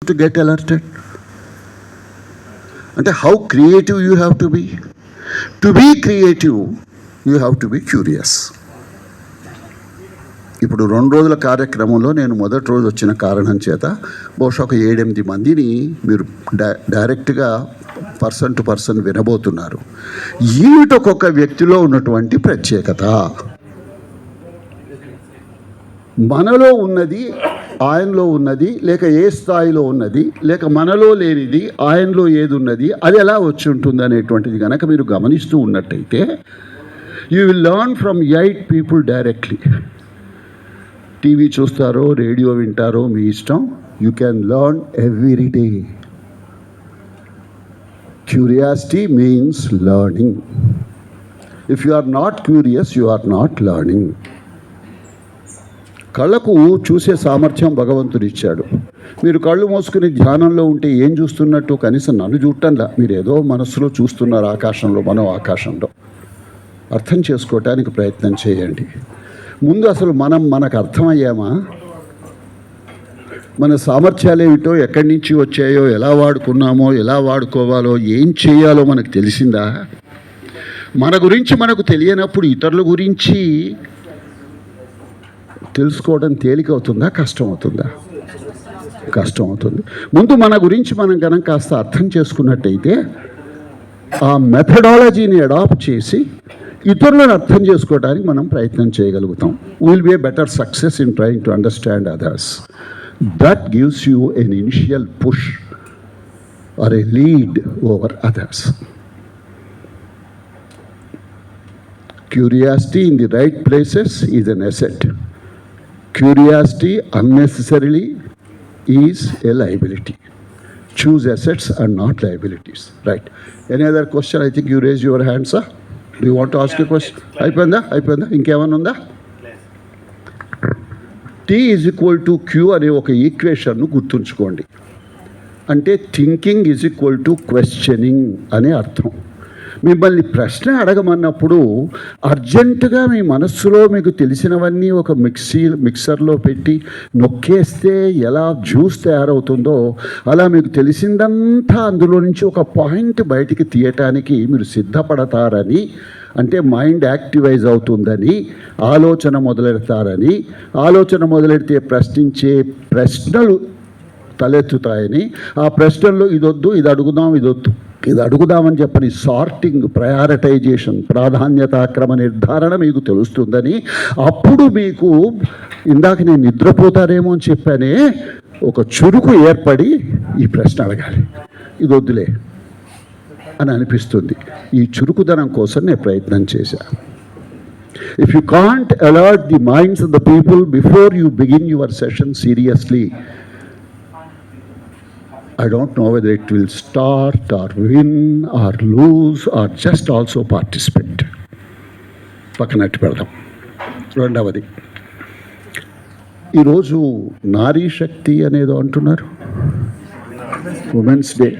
to get alerted? And how creative you have to be. To be creative, you have to be curious. ఇప్పుడు 2 రోజుల కార్యక్రమంలో నేను మొదటి రోజు వచ్చిన కారణం చేత బహుశా ఒక 7-8 మందిని మీరు డైరెక్ట్గా పర్సన్ టు పర్సన్ వినబోతున్నారు. ఈవిట ఒక్కొక్క వ్యక్తిలో ఉన్నటువంటి ప్రత్యేకత. మనలో ఉన్నది ఆయనలో ఉన్నది, లేక ఏ స్థాయిలో ఉన్నది, లేక మనలో లేనిది ఆయనలో ఏది ఉన్నది, అది ఎలా వచ్చి ఉంటుంది అనేటువంటిది కనుక మీరు గమనిస్తూ ఉన్నట్టయితే you will learn from 8 people directly. TV చూస్తారో రేడియో వింటారో మీ ఇష్టం. You can learn every day. Curiosity means learning. If you are not curious, you are not learning. కళ్ళకు చూసే సామర్థ్యం భగవంతుడు ఇచ్చాడు. మీరు కళ్ళు మూసుకుని ధ్యానంలో ఉంటే ఏం చూస్తున్నట్టు? కనీసం నన్ను చూడటంలా, మీరు ఏదో మనస్సులో చూస్తున్నారు ఆకాశంలో, మనం ఆకాశంలో. అర్థం చేసుకోవటానికి ప్రయత్నం చేయండి. ముందు అసలు మనకు అర్థమయ్యామా? మన సామర్థ్యాలు ఏమిటో, ఎక్కడి నుంచి వచ్చాయో, ఎలా వాడుకున్నామో, ఎలా వాడుకోవాలో, ఏం చేయాలో మనకు తెలిసిందా? మన గురించి మనకు తెలియనప్పుడు ఇతరుల గురించి తెలుసుకోవడం తేలికవుతుందా, కష్టమవుతుందా? కష్టమవుతుంది. ముందు మన గురించి మనం కనుక కాస్త అర్థం చేసుకున్నట్టయితే ఆ మెథడాలజీని అడాప్ట్ చేసి ఇతరులను అర్థం చేసుకోవడానికి మనం ప్రయత్నం చేయగలుగుతాం. Will be a better success in trying to understand others. That gives you an initial push or a lead over others. Curiosity in the right places is an asset. Curiosity unnecessarily is a liability. Choose assets and not liabilities. Right. Any other question? I think you raised your hand, sir. Do you want to ask a question? Ayipanda? Inkevanna unda? T is equal to Q అనే ఒక ఈక్వేషన్ను గుర్తుంచుకోండి. అంటే thinking is equal to questioning అనే అర్థం. మిమ్మల్ని అడగమన్నప్పుడు అర్జెంటుగా మీ మనస్సులో మీకు తెలిసినవన్నీ ఒక మిక్సర్లో పెట్టి నొక్కేస్తే ఎలా జ్యూస్ తయారవుతుందో అలా మీకు తెలిసిందంతా అందులో నుంచి ఒక పాయింట్ బయటికి తీయటానికి మీరు సిద్ధపడతారని, అంటే మైండ్ యాక్టివైజ్ అవుతుందని, ఆలోచన మొదలెడతారని, ఆలోచన మొదలెడితే ప్రశ్నించే ప్రశ్నలు తలెత్తుతాయని, ఆ ప్రశ్నల్లో ఇదొద్దు, ఇది అడుగుదాం, ఇది అడుగుదామని చెప్పని సార్టింగ్, ప్రయారిటైజేషన్, ప్రాధాన్యతాక్రమ నిర్ధారణ మీకు తెలుస్తుందని, అప్పుడు మీకు ఇందాక నేను నిద్రపోతారేమో అని చెప్పానే ఒక చురుకు ఏర్పడి ఈ ప్రశ్న అడగాలి, ఇది వద్దులే అని అనిపిస్తుంది. ఈ చురుకుదనం కోసం నేను ప్రయత్నం చేశాను. If you can't alert the minds of the people before you begin your session seriously, I don't know whether it will start or win or lose or just also participate. పక్కనట్టు పెడదాం. రెండవది, ఈరోజు నారీ శక్తి అనేదో అంటున్నారు. Women's day.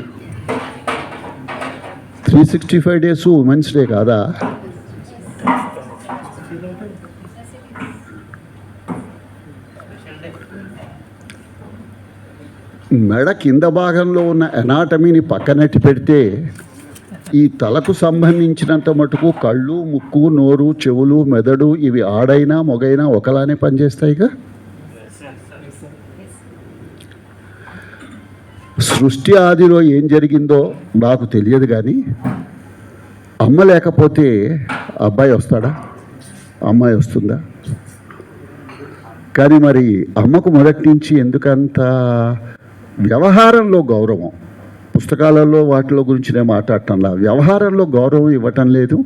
365 days women's day కాదా? మెడ కింద భాగంలో ఉన్న ఎనాటమీని పక్కనట్టి పెడితే ఈ తలకు సంబంధించినంత మటుకు కళ్ళు, ముక్కు, నోరు, చెవులు, మెదడు ఇవి ఆడైనా మొగైనా ఒకలానే పనిచేస్తాయిగా. సృష్టి ఆదిలో ఏం జరిగిందో నాకు తెలియదు, కానీ అమ్మ లేకపోతే అబ్బాయి వస్తాడా, అమ్మాయి వస్తుందా? కానీ మరి అమ్మకు మొదటి నుంచి ఎందుకంత వ్యవహారంలో గౌరవం? పుస్తకాలలో వాటిలో గురించి నేను మాట్లాడటంలా, వ్యవహారంలో గౌరవం ఇవ్వటం లేదు.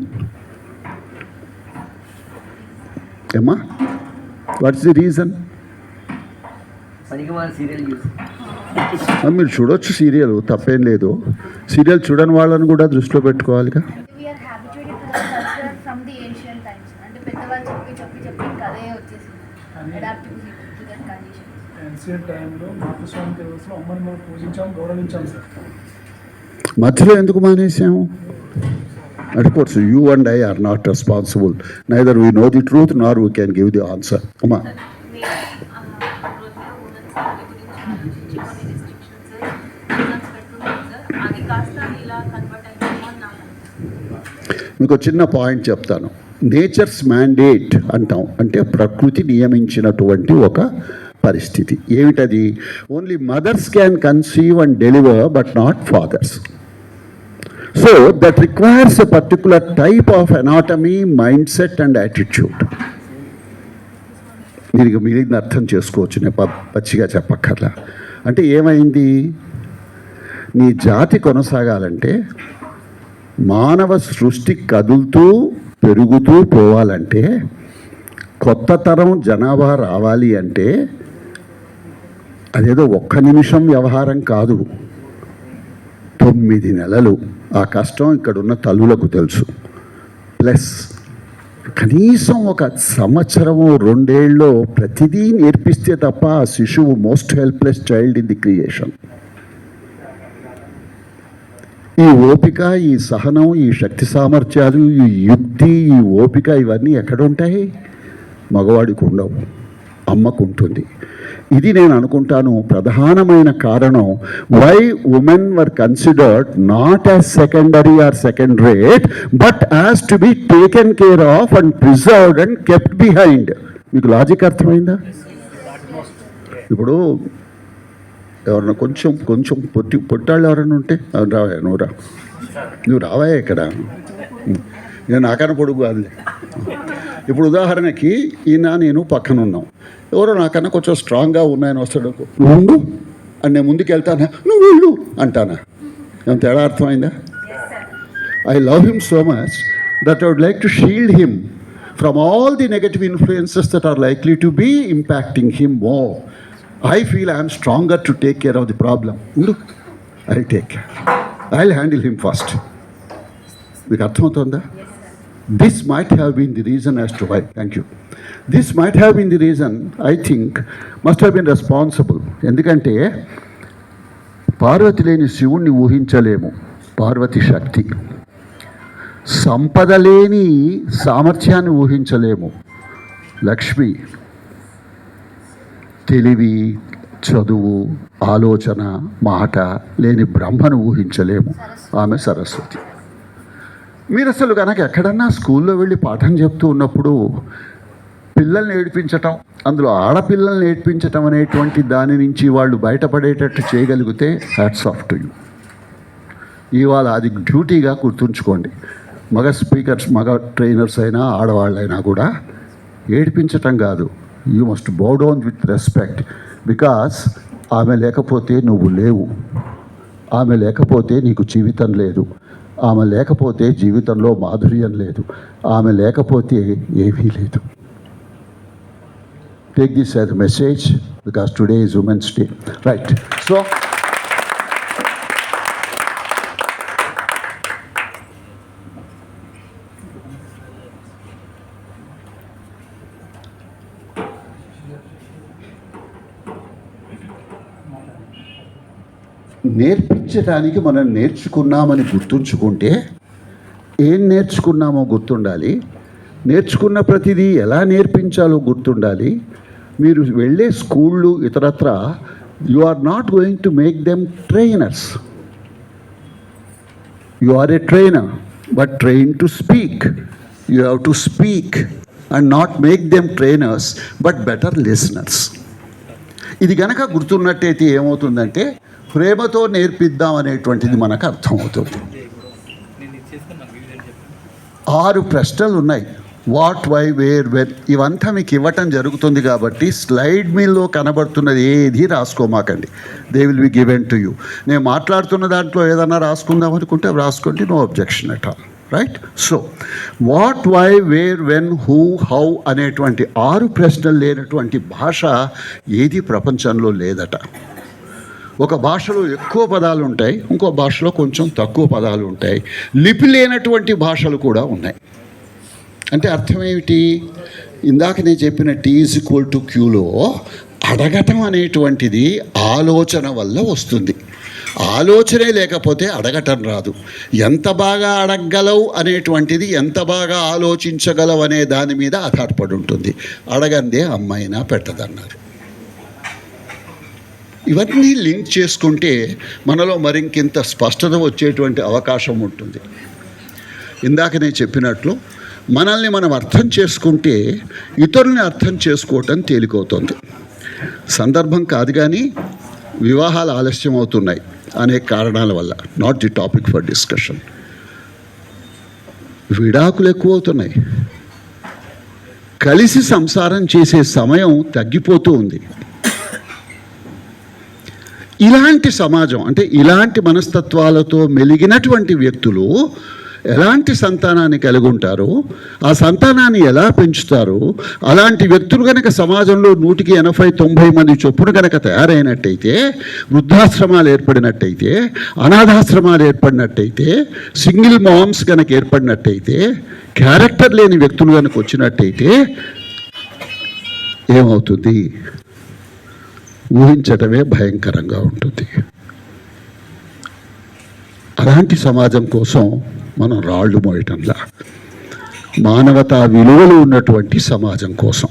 ఏమ్మా, వాట్స్ ది రీజన్? మీరు చూడొచ్చు సీరియల్, తప్పేం లేదు. సీరియల్ చూడని వాళ్ళని కూడా దృష్టిలో పెట్టుకోవాలిగా. మధ్యలో ఎందుకు మానేసాము? Of course you and I are not responsible. Neither we know the truth nor we can give the answer. అమ్మా, అది కాస్త ఇలా కన్వర్ట్ అయిపోయింది అని నాకు. మీకు చిన్న పాయింట్ చెప్తాను. నేచర్స్ మ్యాండేట్ అంటాం, అంటే ప్రకృతి నియమించినటువంటి ఒక పరిస్థితి. ఏమిటది? Only mothers can conceive and deliver but not fathers. So that requires a particular type of anatomy, mindset and attitude. మీరు మిగిలిన అర్థం చేసుకోవచ్చు, నేను పచ్చిగా చెప్పక్కర్లా. అంటే ఏమైంది? నీ జాతి కొనసాగాలంటే, మానవ సృష్టి కదులుతూ పెరుగుతూ పోవాలంటే, కొత్త తరం జనాభా రావాలి అంటే అదేదో ఒక్క నిమిషం వ్యవహారం కాదు. 9 నెలలు. ఆ కష్టం ఇక్కడున్న తల్లులకు తెలుసు. ప్లస్ కనీసం 1 సంవత్సరము 2 ఏళ్ళలో ప్రతిదీ నేర్పిస్తే తప్ప ఆ శిశువు most helpless child in the creation. ఈ ఓపిక, ఈ సహనం, ఈ శక్తి సామర్థ్యాలు, ఈ యుక్తి, ఈ ఓపిక ఇవన్నీ ఎక్కడుంటాయి? మగవాడికి ఉండవు, అమ్మకు ఉంటుంది. ఇది నేను అనుకుంటాను ప్రధానమైన కారణం why women were considered not as secondary or second rate but as to be taken care of and preserved and kept behind. మీకు లాజిక్ అర్థమైందా? ఇప్పుడు ఎవరన్నా కొంచెం పొట్టాళ్ళు ఎవరైనా ఉంటే రావా, నువ్వు రావా ఇక్కడ, నేను నాకన్నా పొడుగు కాదులే. ఇప్పుడు ఉదాహరణకి నేను పక్కన ఉన్నాం, ఎవరో నాకన్నా కొంచెం స్ట్రాంగ్గా ఉన్నాయని వస్తాడు, నువ్వు ఉండు అని నేను ముందుకు వెళ్తానా, నువ్వు వెళ్ళు అంటానా? ఏం తేడా అర్థమైందా? I love him so much that I would like to shield him from all the negative influences that are likely to be impacting him more. I feel I am stronger to take care of the problem. Look, I'll take care. I'll handle him first. మీకు అర్థమవుతుందా? This might have been the reason as to why. Thank you. This might have been the reason, I think, must have been responsible. ఎందుకంటే పార్వతి లేని శివుణ్ణి ఊహించలేము. పార్వతి శక్తి. సంపద లేని సామర్థ్యాన్ని ఊహించలేము. లక్ష్మి. తెలివి, చదువు, ఆలోచన, మాట లేని బ్రహ్మను ఊహించలేము. ఆమె సరస్వతి. మీరు అసలు కనుక ఎక్కడన్నా స్కూల్లో వెళ్ళి పాఠం చెప్తూ ఉన్నప్పుడు పిల్లల్ని ఏడిపించటం, అందులో ఆడపిల్లల్ని ఏడిపించటం అనేటువంటి దాని నుంచి వాళ్ళు బయటపడేటట్టు చేయగలిగితే హ్యాట్స్ ఆఫ్ టు యూ. ఇవాళ అది డ్యూటీగా గుర్తుంచుకోండి. మగ స్పీకర్స్, మగ ట్రైనర్స్ అయినా ఆడవాళ్ళైనా కూడా ఏడిపించటం కాదు. You must bow down with respect. Because ఆమె లేకపోతే నువ్వు లేవు, ఆమె లేకపోతే నీకు జీవితం లేదు, ఆమె లేకపోతే జీవితంలో మాధుర్యం లేదు, ఆమె లేకపోతే ఏమీ లేదు. Take this as a message because today is women's day, right? So నేర్పించడానికి మనం నేర్చుకున్నామని గుర్తుంచుకుంటే, ఏం నేర్చుకున్నామో గుర్తుండాలి, నేర్చుకున్న ప్రతిదీ ఎలా నేర్పించాలో గుర్తుండాలి. మీరు వెళ్ళే స్కూళ్ళు ఇతరత్ర, you are not going to make them trainers. You are a trainer but train to speak. You have to speak and not make them trainers but better listeners. ఇది గనక గుర్తున్నట్టయితే ఏమవుతుందంటే ప్రేమతో నేర్పిద్దాం అనేటువంటిది మనకు అర్థమవుతుంది. 6 ప్రశ్నలు ఉన్నాయి. వాట్, వై, వేర్, వెన్, ఇవంతా మీకు ఇవ్వటం జరుగుతుంది కాబట్టి స్లైడ్ మీలో కనబడుతున్నది ఏది రాసుకోమాకండి. They will be given to you. నేను మాట్లాడుతున్న దాంట్లో ఏదన్నా రాసుకుందాం అనుకుంటే రాసుకోండి, no objection at all, right? So what, why, where, when, who, how అనేటువంటి 6 ప్రశ్నలు లేనటువంటి భాష ఏది ప్రపంచంలో లేదట. ఒక భాషలో ఎక్కువ పదాలు ఉంటాయి, ఇంకో భాషలో కొంచెం తక్కువ పదాలు ఉంటాయి. లిపి లేనటువంటి భాషలు కూడా ఉన్నాయి. అంటే అర్థం ఏమిటి? ఇందాక నేను చెప్పిన T=Qలో అడగటం అనేటువంటిది ఆలోచన వల్ల వస్తుంది. ఆలోచనే లేకపోతే అడగటం రాదు. ఎంత బాగా అడగగలవు అనేటువంటిది ఎంత బాగా ఆలోచించగలవు అనే దాని మీద ఆధారపడి ఉంటుంది. అడగందే అమ్మాయినా పెట్టదన్నారు. ఇవన్నీ లింక్ చేసుకుంటే మనలో మరింకింత స్పష్టత వచ్చేటువంటి అవకాశం ఉంటుంది. ఇందాక నేను చెప్పినట్లు మనల్ని మనం అర్థం చేసుకుంటే ఇతరుల్ని అర్థం చేసుకోవటం తేలికవుతుంది. సందర్భం కాదు కానీ వివాహాలు ఆలస్యం అవుతున్నాయి అనేక కారణాల వల్ల. Not the topic for discussion. విడాకులు ఎక్కువ అవుతున్నాయి. కలిసి సంసారం చేసే సమయం తగ్గిపోతూ ఉంది. ఇలాంటి సమాజం అంటే ఇలాంటి మనస్తత్వాలతో మెలిగినటువంటి వ్యక్తులు ఎలాంటి సంతానాన్ని కలిగి ఉంటారో, ఆ సంతానాన్ని ఎలా పెంచుతారో, అలాంటి వ్యక్తులు కనుక సమాజంలో 180-90 మంది చొప్పున కనుక తయారైనట్టయితే, వృద్ధాశ్రమాలు ఏర్పడినట్టయితే, అనాథాశ్రమాలు ఏర్పడినట్టయితే, సింగిల్ మామ్స్ కనుక ఏర్పడినట్టయితే, క్యారెక్టర్ లేని వ్యక్తులు కనుక వచ్చినట్టయితే ఏమవుతుంది? ఊహించటమే భయంకరంగా ఉంటుంది. అలాంటి సమాజం కోసం మనం రాళ్ళు మోయటంలా, మానవతా విలువలు ఉన్నటువంటి సమాజం కోసం.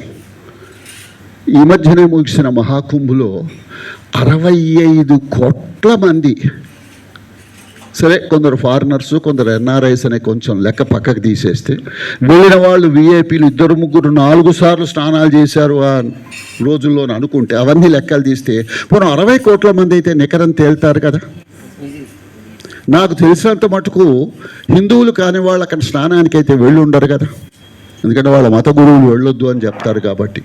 ఈ మధ్యనే ముగిసిన మహాకుంభులో 65 కోట్ల మంది, సరే కొందరు ఫారినర్స్ కొందరు ఎన్ఆర్ఐస్ అనే కొంచెం లెక్క పక్కకు తీసేస్తే, వెళ్ళిన వాళ్ళు విఐపీలు 2-3-4 సార్లు స్నానాలు చేశారు ఆ రోజుల్లోనూ అనుకుంటే, అవన్నీ లెక్కలు తీస్తే పోనీ 60 కోట్ల మంది అయితే నికరం తేల్తారు కదా. నాకు తెలిసినంత మటుకు హిందువులు కాని వాళ్ళు అక్కడ స్నానానికి అయితే వెళ్ళి ఉండరు కదా, ఎందుకంటే వాళ్ళ మత గురువులు వెళ్ళొద్దు అని చెప్తారు కాబట్టి.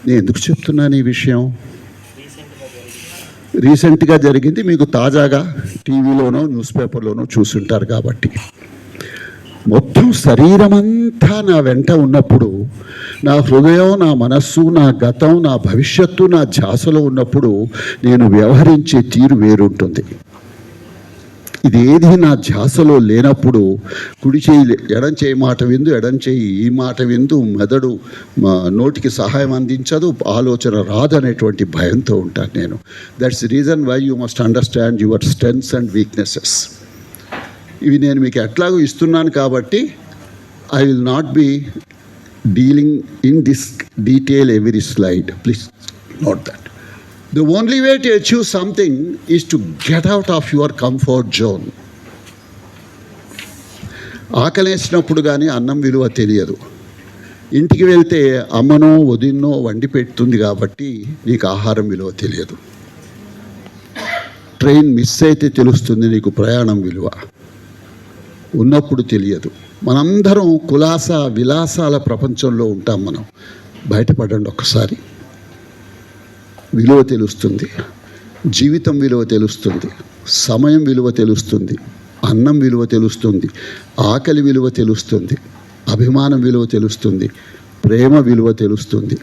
నేను ఎందుకు చెప్తున్నాను ఈ విషయం? రీసెంట్గా జరిగింది, మీకు తాజాగా టీవీలోనో న్యూస్ పేపర్లోనో చూసుంటారు కాబట్టి. మొత్తం శరీరమంతా నా వెంట ఉన్నప్పుడు, నా హృదయం, నా మనస్సు, నా గతం, నా భవిష్యత్తు నా ధ్యాసలో ఉన్నప్పుడు నేను వ్యవహరించే తీరు వేరుంటుంది. ఇదేది నా ధ్యాసలో లేనప్పుడు కుడి చేయి ఎడం చేయి మాట విందు, ఎడం చేయి ఈ మాట విందు, మెదడు నోటికి సహాయం అందించదు, ఆలోచన రాదనేటువంటి భయంతో ఉంటాను నేను. That's reason why you must understand your strengths and weaknesses. ఇవి నేను మీకు ఎట్లాగో ఇస్తున్నాను కాబట్టి I will not be dealing in this detail every slide. Please note that. The only way to achieve something is to get out of your comfort zone. ఆకలేసినప్పుడు కానీ అన్నం విలువ తెలియదు. ఇంటికి వెళ్తే అమ్మనో వదిన్నో వండి పెడుతుంది కాబట్టి నీకు ఆహారం విలువ తెలియదు. ట్రైన్ మిస్ అయితే తెలుస్తుంది నీకు ప్రయాణం విలువ. ఉన్నప్పుడు తెలియదు. మనందరం కులాస విలాసాల ప్రపంచంలో ఉంటాం. మనం బయటపడండి ఒక్కసారి, విలువ తెలుస్తుంది. జీవితం విలువ తెలుస్తుంది. సమయం విలువ తెలుస్తుంది. అన్నం విలువ తెలుస్తుంది. ఆకలి విలువ తెలుస్తుంది. అభిమానం విలువ తెలుస్తుంది. ప్రేమ విలువ తెలుస్తుంది.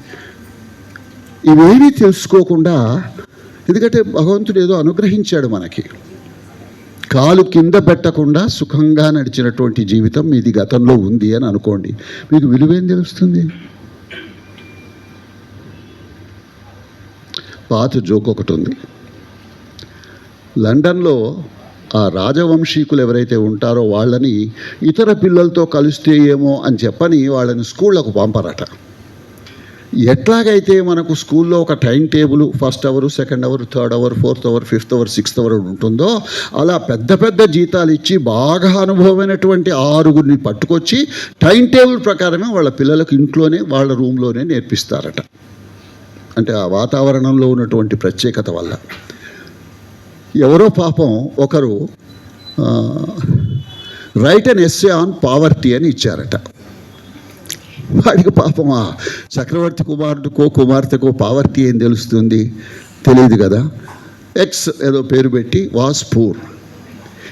ఇవేమీ తెలుసుకోకుండా, ఎందుకంటే భగవంతుడు ఏదో అనుగ్రహించాడు మనకి, కాలు కింద పెట్టకుండా సుఖంగా నడిచినటువంటి జీవితం మీది గతంలో ఉంది అని అనుకోండి, మీకు విలువేం తెలుస్తుంది? పాత జోక్ ఒకటి ఉంది. లండన్లో ఆ రాజవంశీకులు ఎవరైతే ఉంటారో వాళ్ళని ఇతర పిల్లలతో కలిస్తే ఏమో అని చెప్పని వాళ్ళని స్కూళ్ళకు పంపరట. ఎట్లాగైతే మనకు స్కూల్లో ఒక time table, first hour, second hour, third hour, fourth hour, fifth hour, sixth hour ఉంటుందో, అలా పెద్ద పెద్ద జీతాలు ఇచ్చి బాగా అనుభవమైనటువంటి 6గురిని పట్టుకొచ్చి టైం టేబుల్ ప్రకారమే వాళ్ళ పిల్లలకు ఇంట్లోనే వాళ్ళ రూమ్లోనే నేర్పిస్తారట. అంటే ఆ వాతావరణంలో ఉన్నటువంటి ప్రత్యేకత వల్ల. ఎవరో పాపం ఒకరు write an essay on poverty అని ఇచ్చారట. వాడికి పాపం ఆ చక్రవర్తి కుమార్తెకో పావర్టీ ఏం తెలుస్తుంది? తెలియదు కదా. ఎక్స్ ఏదో పేరు పెట్టి was poor,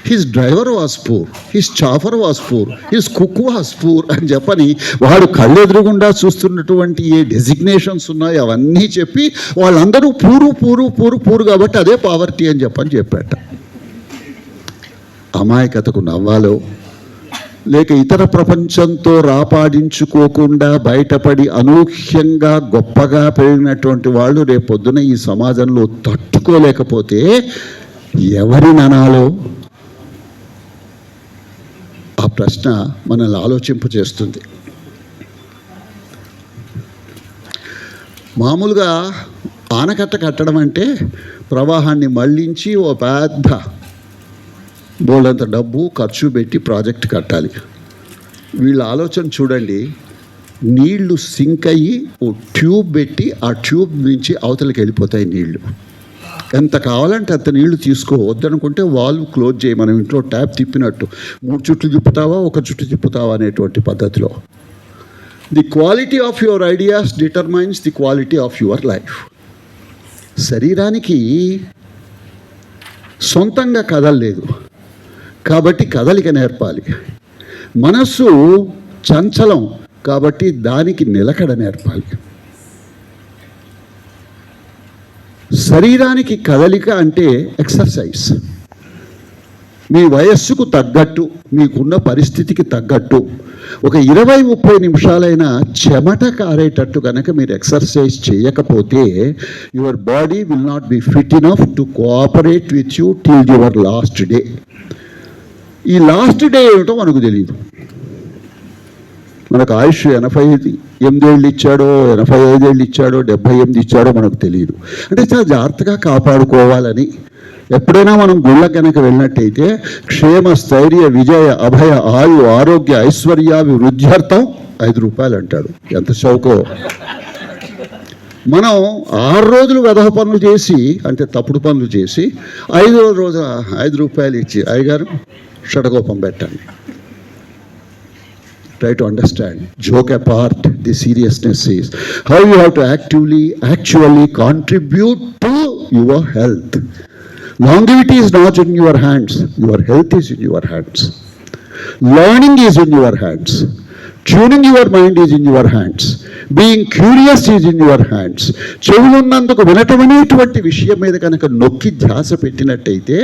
his driver was poor, his chauffeur was poor, his cook was poor అని చెప్పని వాడు కళ్ళెదురుగుండా చూస్తున్నటువంటి ఏ డెసిగ్నేషన్స్ ఉన్నాయో అవన్నీ చెప్పి వాళ్ళందరూ పూరు పూరు పూరు పూరు కాబట్టి అదే పావర్టీ అని చెప్పాట. అమాయకతకు నవ్వాలో లేక ఇతర ప్రపంచంతో రాపాడించుకోకుండా బయటపడి అనూహ్యంగా గొప్పగా పెరిగినటువంటి వాళ్ళు రేపొద్దున ఈ సమాజంలో తట్టుకోలేకపోతే ఎవరిని అనాలో ఆ ప్రశ్న మనల్ని ఆలోచింపచేస్తుంది. మామూలుగా ఆనకట్ట కట్టడం అంటే ప్రవాహాన్ని మళ్లించి ఓ పెద్ద బోల్డంత డబ్బు ఖర్చు పెట్టి ప్రాజెక్ట్ కట్టాలి. వీళ్ళ ఆలోచన చూడండి, నీళ్లు సింక్ అయ్యి ఓ ట్యూబ్ పెట్టి ఆ ట్యూబ్ నుంచి అవతలకి వెళ్ళిపోతాయి నీళ్లు. ఎంత కావాలంటే అంత నీళ్లు తీసుకో, వద్దనుకుంటే వాల్వ్ క్లోజ్ చేయి. మనం ఇంట్లో ట్యాప్ తిప్పినట్టు 3 చుట్లు తిప్పుతావా 1 చుట్టు తిప్పుతావా అనేటువంటి పద్ధతిలో. The quality of your ideas determines the quality of your life. శరీరానికి సొంతంగా కదలలేదు కాబట్టి కదలిక నేర్పాలి. మనస్సు చంచలం కాబట్టి దానికి నిలకడ నేర్పాలి. శరీరానికి కదలిక అంటే ఎక్సర్సైజ్. మీ వయస్సుకు తగ్గట్టు, మీకున్న పరిస్థితికి తగ్గట్టు ఒక 20-30 నిమిషాలైనా చెమట కారేటట్టు కనుక మీరు ఎక్సర్సైజ్ చేయకపోతే your body will not be fit enough to cooperate with you till your last day. ఈ లాస్ట్ డే ఏమిటో మనకు తెలియదు. మనకు ఆయుష్ 88 ఏళ్ళు ఇచ్చాడో, 85 ఏళ్ళు ఇచ్చాడో, 78 ఇచ్చాడో మనకు తెలియదు. అంటే చాలా జాగ్రత్తగా కాపాడుకోవాలని. ఎప్పుడైనా మనం గుళ్ళ కనుక వెళ్ళినట్టయితే క్షేమ స్థైర్య విజయ అభయ ఆయు ఆరోగ్య ఐశ్వర్యాభివృద్ధ్యర్థం 5 రూపాయలు అంటాడు. ఎంత చౌకో. మనం 6 రోజులు వెధవ పనులు చేసి, అంటే తప్పుడు పనులు చేసి 5వ రోజు 5 రూపాయలు ఇచ్చి, అయ్యగారు షడగోపం పెట్టండి. Try to understand. Joke apart, the seriousness is how you have to actually contribute to your health. Longevity is not in your hands. Your health is in your hands. Learning is in your hands. Tuning your mind is in your hands. Being curious is in your hands. చెవులున్నందుకు వినటం అనేటువంటి విషయం మీద కనుక నొక్కి ధ్యాస పెట్టినట్టయితే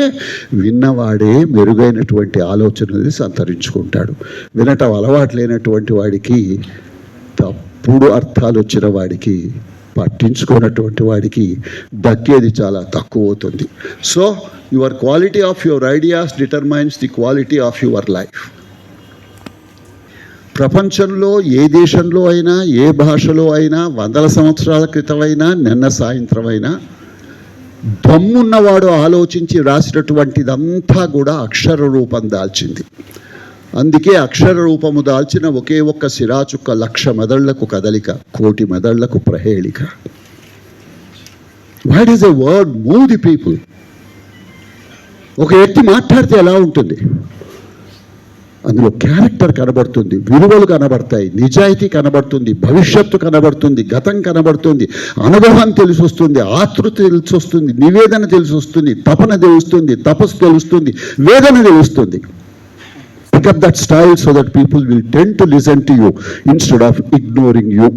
విన్నవాడే మెరుగైనటువంటి ఆలోచనల్ని సంతరించుకుంటాడు. వినటం అలవాటు లేనటువంటి వాడికి, తప్పుడు అర్థాలు వచ్చిన వాడికి, పట్టించుకున్నటువంటి వాడికి దక్కేది చాలా తక్కువ అవుతుంది. So your quality of your ideas determines the quality of your life. ప్రపంచంలో ఏ దేశంలో అయినా, ఏ భాషలో అయినా, 100 సంవత్సరాల క్రితమైనా, నిన్న సాయంత్రం అయినా, దమ్మున్నవాడు ఆలోచించి రాసినటువంటిదంతా కూడా అక్షర రూపం దాల్చింది. అందుకే అక్షర రూపము దాల్చిన ఒకే ఒక్క సిరాచుక్క 1,00,000 మెదళ్లకు కదలిక, 1,00,000 మెదళ్లకు ప్రహేళిక. Why does a word move the people? ఒక వ్యక్తి మాట్లాడితే ఎలా ఉంటుంది? అందులో క్యారెక్టర్ కనబడుతుంది, విలువలు కనబడతాయి, నిజాయితీ కనబడుతుంది, భవిష్యత్తు కనబడుతుంది, గతం కనబడుతుంది, అనుభవం తెలిసి వస్తుంది, ఆతృత తెలిసి వస్తుంది, నివేదన తెలిసి వస్తుంది, తపన తెలుస్తుంది, తపస్సు తెలుస్తుంది, వేదన తెలుస్తుంది. Pick up that style so that people will tend to listen to you instead of ignoring you.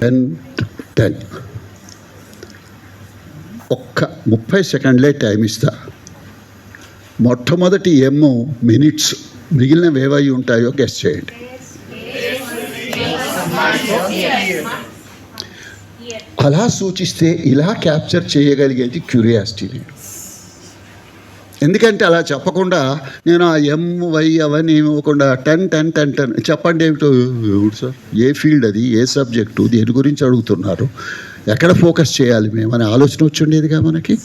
And 10. ఒక్క 30 సెకండ్లే టైం ఇస్తా. మొట్టమొదటి ఎమ్ మినిట్స్, మిగిలినవి ఏవై ఉంటాయో గెస్ చేయండి. అలా సూచిస్తే ఇలా క్యాప్చర్ చేయగలిగేది క్యూరియాసిటీ. ఎందుకంటే అలా చెప్పకుండా నేను ఆ వై అవన్నీ ఇవ్వకుండా 10 చెప్పండి ఏమిటో, ఏమిటి సార్, ఏ ఫీల్డ్ అది, ఏ సబ్జెక్టు, దేని గురించి అడుగుతున్నారు, ఎక్కడ ఫోకస్ చేయాలి మేము అనే ఆలోచన వచ్చిండేదిగా మనకి.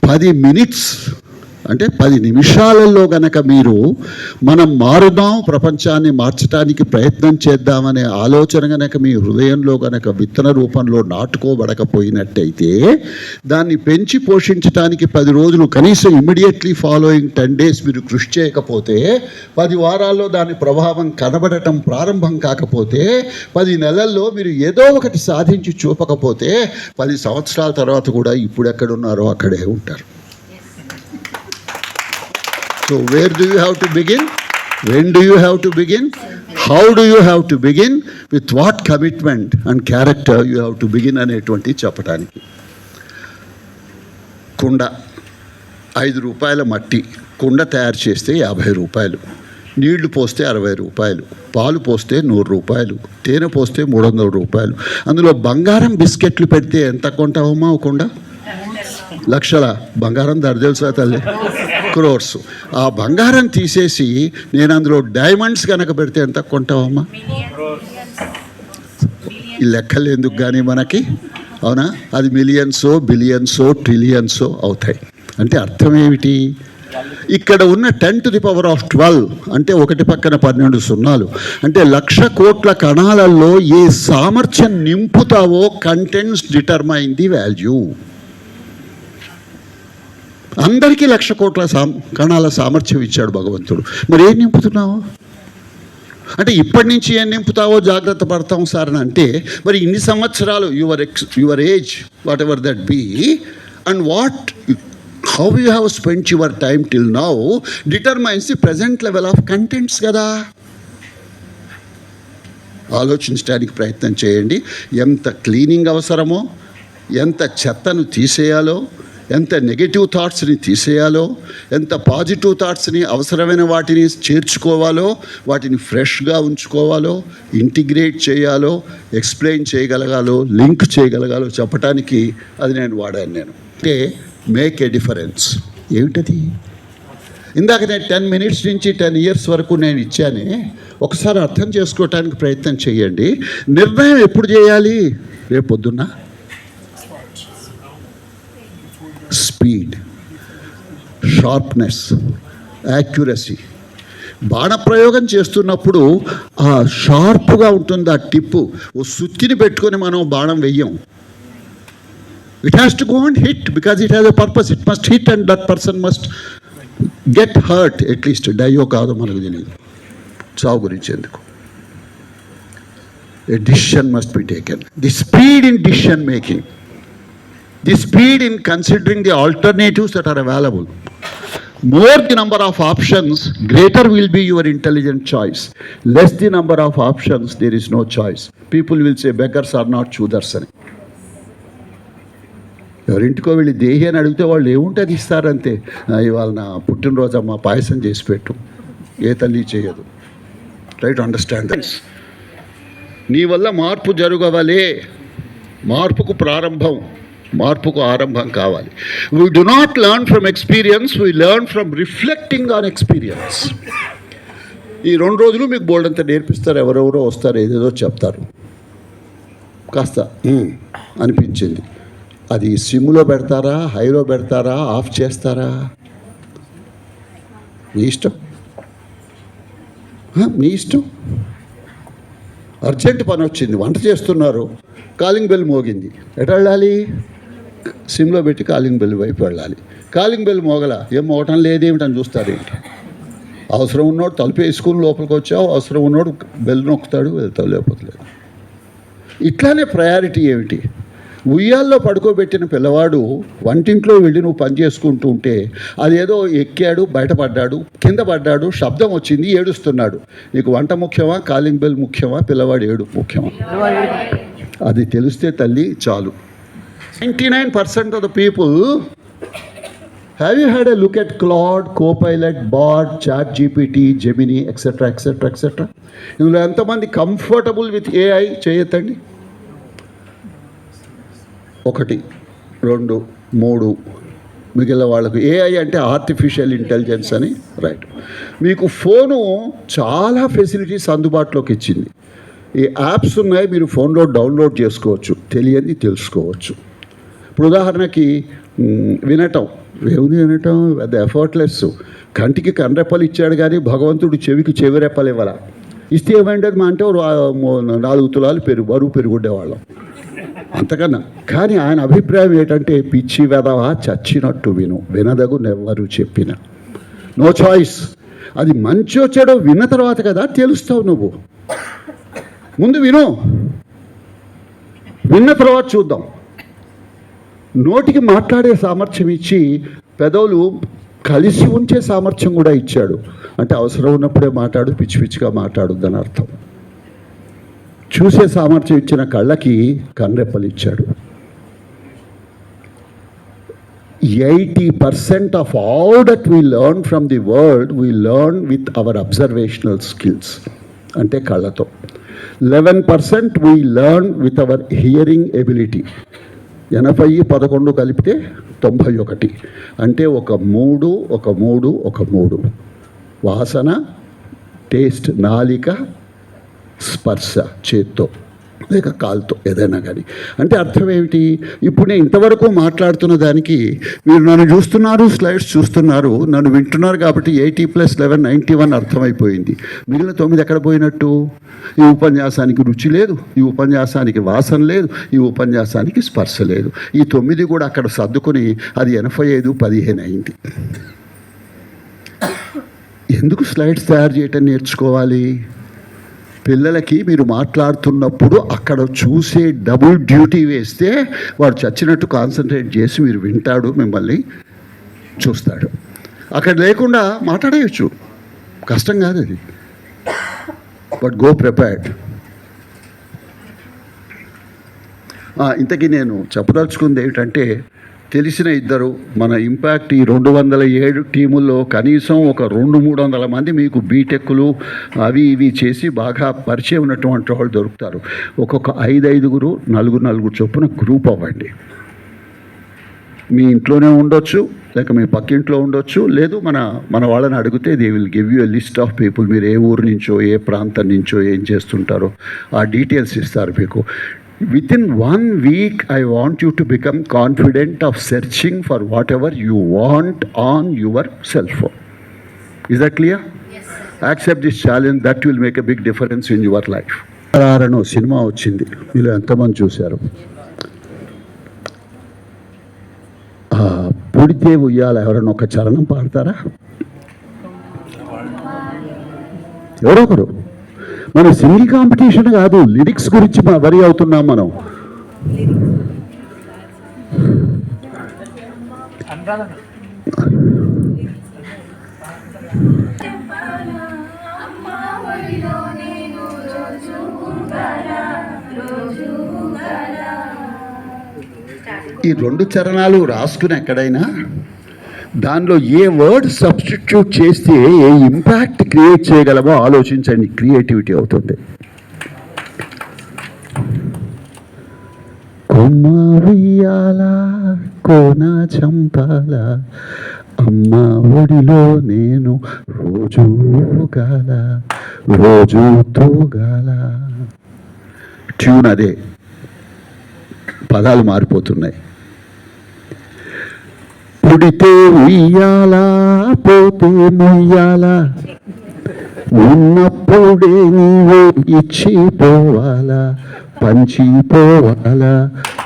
10 మినిట్స్ అంటే 10 నిమిషాలలో గనక మీరు మనం మారుదాం, ప్రపంచాన్ని మార్చడానికి ప్రయత్నం చేద్దామనే ఆలోచన గనక మీ హృదయంలో గనక విత్తన రూపంలో నాటుకోబడకపోయినట్టయితే, దాన్ని పెంచి పోషించడానికి 10 రోజులు కనీసం ఇమ్మీడియట్లీ ఫాలోయింగ్ 10 days మీరు కృషి చేయకపోతే, 10 వారాల్లో దాని ప్రభావం కనబడటం ప్రారంభం కాకపోతే, 10 నెలల్లో మీరు ఏదో ఒకటి సాధించి చూపకపోతే, 10 సంవత్సరాల తర్వాత కూడా ఇప్పుడు ఎక్కడున్నారో అక్కడే ఉంటారు. So where do you have to begin? When do you have to begin? How do you have to begin? With what commitment and character you have to begin అనేటువంటి చెప్పడానికి. కుండ 5 రూపాయల మట్టి కుండ తయారు చేస్తే 50 రూపాయలు, నీళ్లు పోస్తే 60 రూపాయలు, పాలు పోస్తే 100 రూపాయలు, తేనె పోస్తే 300 రూపాయలు. అందులో బంగారం బిస్కెట్లు పెడితే ఎంత కొంటావమ్మా? ఒక కుండ లక్షల బంగారం ధర తెలుసా తల్లి? క్రోర్స్. ఆ బంగారం తీసేసి నేను అందులో డైమండ్స్ కనుక పెడితే ఎంత కొంటావమ్మా? ఈ లెక్కలు ఎందుకు కానీ మనకి, అవునా? అది మిలియన్సో బిలియన్సో ట్రిలియన్సో అవుతాయి. అంటే అర్థం ఏమిటి? ఇక్కడ ఉన్న 10⁻12 అంటే 1 పక్కన 12 సున్నాలు అంటే 1,00,000 కోట్ల కణాలలో ఏ సామర్థ్యం నింపుతావో కంటెంట్స్ డిటర్మైన్ ది వాల్యూ. అందరికీ 1,00,000 కోట్ల కణాల సామర్థ్యం ఇచ్చాడు భగవంతుడు. మరి ఏం నింపుతున్నావు? అంటే ఇప్పటి నుంచి ఏం నింపుతావో జాగ్రత్త పడతాం సార్ అని అంటే, మరి ఇన్ని సంవత్సరాలు your age whatever that be and how you have spent your time till now determines the present level of contents కదా. ఆలోచించడానికి ప్రయత్నం చేయండి. ఎంత క్లీనింగ్ అవసరమో, ఎంత చెత్తను తీసేయాలో, ఎంత నెగటివ్ థాట్స్ని తీసేయాలో, ఎంత పాజిటివ్ థాట్స్ని అవసరమైన వాటిని చేర్చుకోవాలో, వాటిని ఫ్రెష్గా ఉంచుకోవాలో, ఇంటిగ్రేట్ చేయాలో, ఎక్స్ప్లెయిన్ చేయగలగాలో, లింక్ చేయగలగాలో చెప్పడానికి అది నేను వాడాను. అంటే మేక్ ఏ డిఫరెన్స్. ఏమిటది? ఇందాక నేను 10 minutes నుంచి 10 years వరకు నేను ఇచ్చానే, ఒకసారి అర్థం చేసుకోవటానికి ప్రయత్నం చేయండి. నిర్ణయం ఎప్పుడు చేయాలి? రేపు పొద్దున్న. Speed, sharpness, accuracy. బాణప్రయోగం చేస్తున్నప్పుడు ఆ షార్ప్గా ఉంటుంది ఆ టిప్పు. ఓ సుత్తిని పెట్టుకొని మనం బాణం వెయ్యం. It has to go and hit because it has a purpose. It must hit and that person must get hurt at least. డయో కాదో మనకు తెలియదు, చావు గురించి ఎందుకు. A decision must be taken. The speed in decision making, the speed in considering the alternatives that are available. More the number of options, greater will be your intelligent choice. Less the number of options, there is no choice. People will say beggars are not choosers అని. ఎవరింటికో వెళ్ళి దేహి అని అడిగితే వాళ్ళు ఏముంటే అది ఇస్తారంతే. ఇవాళ నా పుట్టినరోజు అమ్మ పాయసం చేసి పెట్టు, ఏ తల్లి చేయదు. Right, understand. నీ వల్ల మార్పు జరగవలే, మార్పుకు ప్రారంభం, మార్పుకు ఆరంభం కావాలి. We do not learn from experience, we learn from reflecting on experience. ఈ 2 రోజులు మీకు బోల్డంతా నేర్పిస్తారు. ఎవరెవరో వస్తారు, ఏదేదో చెప్తారు. కాస్త అనిపించింది, అది సిమ్లో పెడతారా, హైలో పెడతారా, ఆఫ్ చేస్తారా, మీ ఇష్టం, మీ ఇష్టం. అర్జెంట్ పని వచ్చింది, వంట చేస్తున్నారు, కాలింగ్ బెల్ మోగింది, ఎటు వెళ్ళాలి? సిమ్లో పెట్టి కాలింగ్ బెల్ వైపు వెళ్ళాలి. కాలింగ్ బెల్ మోగల, ఏం మోగటం లేదేమిటని చూస్తారు. ఏంటి అవసరం ఉన్నోడు తలుపు వేసుకుని లోపలికి వచ్చావు, అవసరం ఉన్నోడు బెల్ నొక్కుతాడు, వెళ్తావు, లేకపోతలేదు. ఇట్లానే ప్రయారిటీ ఏమిటి? ఉయ్యాల్లో పడుకోబెట్టిన పిల్లవాడు వంటింట్లో వెళ్ళి నువ్వు పని చేసుకుంటూ ఉంటే అదేదో ఎక్కాడు, బయటపడ్డాడు, కింద పడ్డాడు, శబ్దం వచ్చింది, ఏడుస్తున్నాడు. నీకు వంట ముఖ్యమా, కాలింగ్ బెల్ ముఖ్యమా, పిల్లవాడు ఏడు ముఖ్యమా? అది తెలిస్తే తల్లి చాలు. 99% of the people, have you had a look at Claude, Copilot, Bard, ChatGPT, Gemini, etc., etc., etc.? ఇందులో ఎంతమంది కంఫర్టబుల్ విత్ AI చేయొద్దండి? 1, 2, 3 మిగిలిన వాళ్ళకు AI అంటే ఆర్టిఫిషియల్ ఇంటెలిజెన్స్ అని. రైట్, మీకు ఫోను చాలా ఫెసిలిటీస్ అందుబాటులోకి ఇచ్చింది. ఈ యాప్స్ ఉన్నాయి, మీరు ఫోన్లో డౌన్లోడ్ చేసుకోవచ్చు, తెలియని తెలుసుకోవచ్చు. ఇప్పుడు ఉదాహరణకి వినటం, ఏముంది వినటం, పెద్ద ఎఫర్ట్లెస్. కంటికి కన్రెప్పలు ఇచ్చాడు కానీ భగవంతుడు చెవికి చెవిరెప్పలు ఇవ్వాల. ఇస్తే ఏమైండదు మా అంటే 4 తులాలు బరువు పెరుగుండేవాళ్ళం అంతకన్నా. కానీ ఆయన అభిప్రాయం ఏంటంటే, పిచ్చి వెదవా, చచ్చినట్టు విను, వినదగునెవ్వరు చెప్పిన. No choice. అది మంచో చెడో విన్న తర్వాత కదా తెలుస్తావు నువ్వు. ముందు విన్న తర్వాత చూద్దాం. నోటికి మాట్లాడే సామర్థ్యం ఇచ్చి పెదవులు కలిసి ఉంచే సామర్థ్యం కూడా ఇచ్చాడు. అంటే అవసరం ఉన్నప్పుడే మాట్లాడు, పిచ్చి పిచ్చిగా మాట్లాడుద్దని అర్థం. చూసే సామర్థ్యం ఇచ్చిన కళ్ళకి కన్నెప్పలు ఇచ్చాడు. 80% of all that we learn from the world, we learn with our observational skills. అంటే కళ్ళతో. 11% we learn with our hearing ability. 80, 11 కలిపితే 91. అంటే ఒక 3 వాసన, టేస్ట్, నాలిక, స్పర్శ చేత్తో, లేక కాల్తో ఏదైనా కానీ. అంటే అర్థం ఏమిటి? ఇప్పుడు నేను ఇంతవరకు మాట్లాడుతున్న దానికి మీరు నన్ను చూస్తున్నారు, స్లైడ్స్ చూస్తున్నారు, నన్ను వింటున్నారు కాబట్టి 80+11 91 అర్థమైపోయింది. మిగిలిన 9 ఎక్కడ పోయినట్టు? ఈ ఉపన్యాసానికి రుచి లేదు, ఈ ఉపన్యాసానికి వాసన లేదు, ఈ ఉపన్యాసానికి స్పర్శ లేదు. ఈ 9 కూడా అక్కడ సర్దుకొని అది 85-15 అయింది. ఎందుకు స్లైడ్స్ తయారు చేయటం నేర్చుకోవాలి? పిల్లలకి మీరు మాట్లాడుతున్నప్పుడు అక్కడ చూసే డబుల్ డ్యూటీ వేస్తే వాడు చచ్చినట్టు కాన్సన్ట్రేట్ చేసి మీరు వింటాడు, మిమ్మల్ని చూస్తాడు. అక్కడ లేకుండా మాట్లాడేయచ్చు, కష్టం కాదు అది. But go prepared. ఇంతకీ నేను చెప్పదలుచుకుంది ఏమిటంటే, తెలిసిన ఇద్దరు మన ఇంపాక్ట్ ఈ 207 టీముల్లో కనీసం ఒక 200-300 మంది మీకు బీటెక్లు అవి ఇవి చేసి బాగా పరిచయం ఉన్నటువంటి వాళ్ళు దొరుకుతారు. ఒక్కొక్క 5-5 4 చొప్పున గ్రూప్ అవ్వండి. మీ ఇంట్లోనే ఉండొచ్చు, లేక మీ పక్కింట్లో ఉండొచ్చు, లేదు మన వాళ్ళని అడిగితే they will give you a list of people. మీరు ఏ ఊరు నుంచో, ఏ ప్రాంతం నుంచో, ఏం చేస్తుంటారో ఆ డీటెయిల్స్ ఇస్తారు మీకు. Within 1 week, I want you to become confident of searching for whatever you want on your cell phone. Is that clear? Yes, sir. Accept this challenge. That will make a big difference in your life. రారనో cinema వచ్చింది, మీరు ఎంతమంది చూశారు? పుడితే ఉయ్యాల ఎవరైనా ఒక చరణం పాడతారా? ఎవరొకరు. మన సింగింగ్ కాంపిటీషన్ కాదు, లిరిక్స్ గురించి వరి అవుతున్నాం మనం. ఈ 2 చరణాలు రాసుకుని ఎక్కడైనా దానిలో ఏ వర్డ్ సబ్స్టిట్యూట్ చేస్తే ఏ ఇంపాక్ట్ క్రియేట్ చేయగలమో ఆలోచించండి. క్రియేటివిటీ అవుతుంది. కొమ్మ ఉయ్యాల కోన చంపాల అమ్మ ఒడిలో నేను రోజు తూగాల. ట్యూన్ అదే, పదాలు మారిపోతున్నాయి. పుడితే ఉయ్యాలా, పోతే ముయ్యాలా, ఉన్నప్పుడే నీవు ఇచ్చిపోవాలా, పంచిపోవాలా,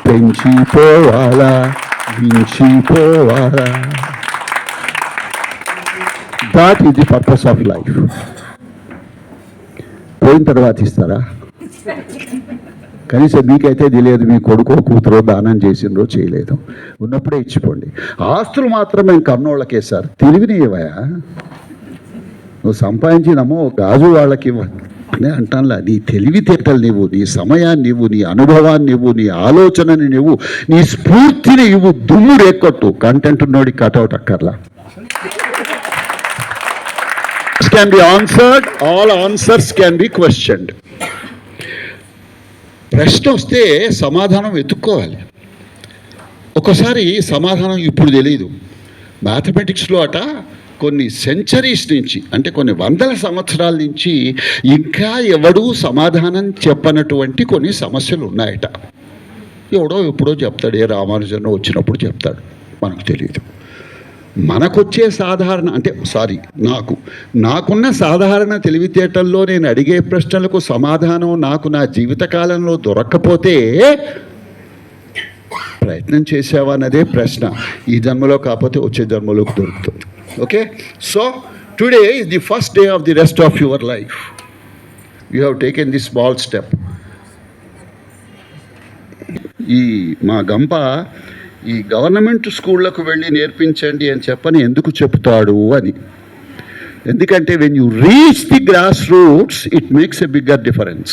పెంచిపోవాలా, మించిపోవాలా. That is the purpose of life. పోయిన తర్వాత ఇస్తారా? కనీసం మీకైతే తెలియదు, మీ కొడుకో కూతురో దానం చేసిండ్రో చేయలేదు, ఉన్నప్పుడే ఇచ్చిపోండి. ఆస్తులు మాత్రం మేము కన్నోళ్ళకే సార్. తెలివిని ఇవ్వయా, నువ్వు సంపాదించినమో గాజు వాళ్ళకి ఇవ్వని అంటానులా. నీ తెలివితేటలు నువ్వు, నీ సమయాన్ని ఇవ్వు, నీ అనుభవాన్ని ఇవ్వు, నీ ఆలోచనని ఇవ్వు, నీ స్ఫూర్తిని ఇవ్వు. దుమ్ము రేకొట్టు, కంటెంట్ ఉన్నోడి కటౌట్ అక్కర్లా. can be answered, all answers can be questioned. ప్రశ్న వస్తే సమాధానం వెతుక్కోవాలి. ఒకసారి సమాధానం ఇప్పుడు తెలియదు. మ్యాథమెటిక్స్లో కొన్ని సెంచరీస్ నుంచి, అంటే కొన్ని వందల సంవత్సరాల నుంచి ఇంకా ఎవడూ సమాధానం చెప్పనటువంటి కొన్ని సమస్యలు ఉన్నాయట. ఎవడో ఎప్పుడో చెప్తాడు, ఏ రామానుజన్ వచ్చినప్పుడు చెప్తాడు, మనకు తెలియదు. మనకొచ్చే సాధారణ, అంటే నాకున్న సాధారణ తెలివితేటల్లో నేను అడిగే ప్రశ్నలకు సమాధానం నాకు నా జీవితకాలంలో దొరక్కపోతే ప్రయత్నం చేసావా అన్నదే ప్రశ్న. ఈ జన్మలో కాకపోతే వచ్చే జన్మలోకి దొరుకుతుంది. Okay, so today is the first day of the rest of your life. You have taken the small step. ఈ మా గంప ఈ గవర్నమెంట్ స్కూళ్ళకు వెళ్ళి నేర్పించండి అని చెప్పని ఎందుకు చెప్తాడు అని. ఎందుకంటే when you reach the grass roots it makes a bigger difference.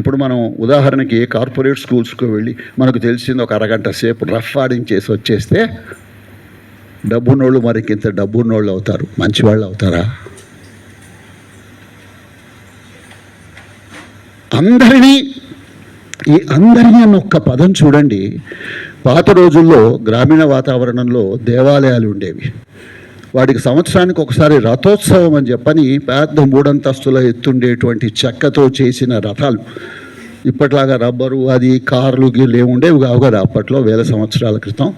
ఇప్పుడు మనం ఉదాహరణకి ఏ కార్పొరేట్ స్కూల్స్కి వెళ్ళి మనకు తెలిసింది ఒక అరగంట సేపు రఫ్ ఆడించేసి వచ్చేస్తే డబ్బున్నోళ్ళు మరికింత డబ్బున్నోళ్ళు అవుతారు, మంచివాళ్ళు అవుతారా? ఈ అందరినీ అన్న ఒక్క పదం చూడండి. పాత రోజుల్లో గ్రామీణ వాతావరణంలో దేవాలయాలు ఉండేవి. వాడికి సంవత్సరానికి ఒకసారి రథోత్సవం అని చెప్పని పెద్ద 3 అంతస్తుల ఎత్తుండేటువంటి చెక్కతో చేసిన రథాలు, ఇప్పట్లాగా రబ్బరు అది కార్లు గీళ్ళు ఏముండేవి కావు కదా అప్పట్లో, 1000 సంవత్సరాల క్రితం.